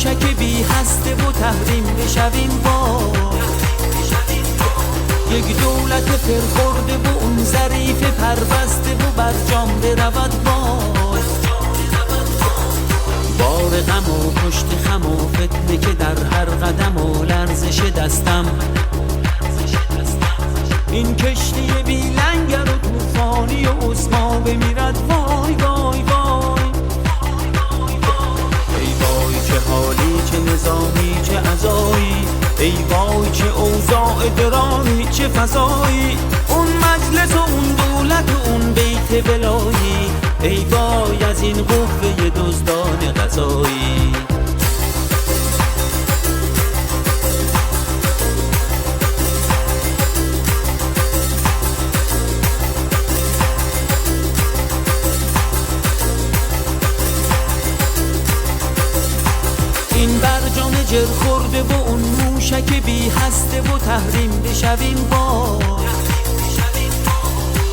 موشک بی هسته و تحریم بشویم وای. یک دولت فرخورده و اون ظریف پربسته و برجام برود وای. بار غم و پشت خم و فتنه که در هر قدم و لرزش دستم، این کشتی بی لنگر و طوفانی و عظما بمیرد وای وای وای. ای وای چه حالی، چه نظامی، چه عزایی، ای وای چه اوضاع درانی، چه فضایی، اون مجلس و اون دولت و اون بیت بلایی، ای وای از این قوه دزدان قضایی. این برجام جر خورده و اون موشک بی هسته و تحریم بشویم وای.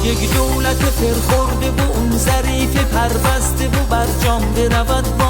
یک دولت فرخورده و اون ظریف پربسته و برجام برود وای.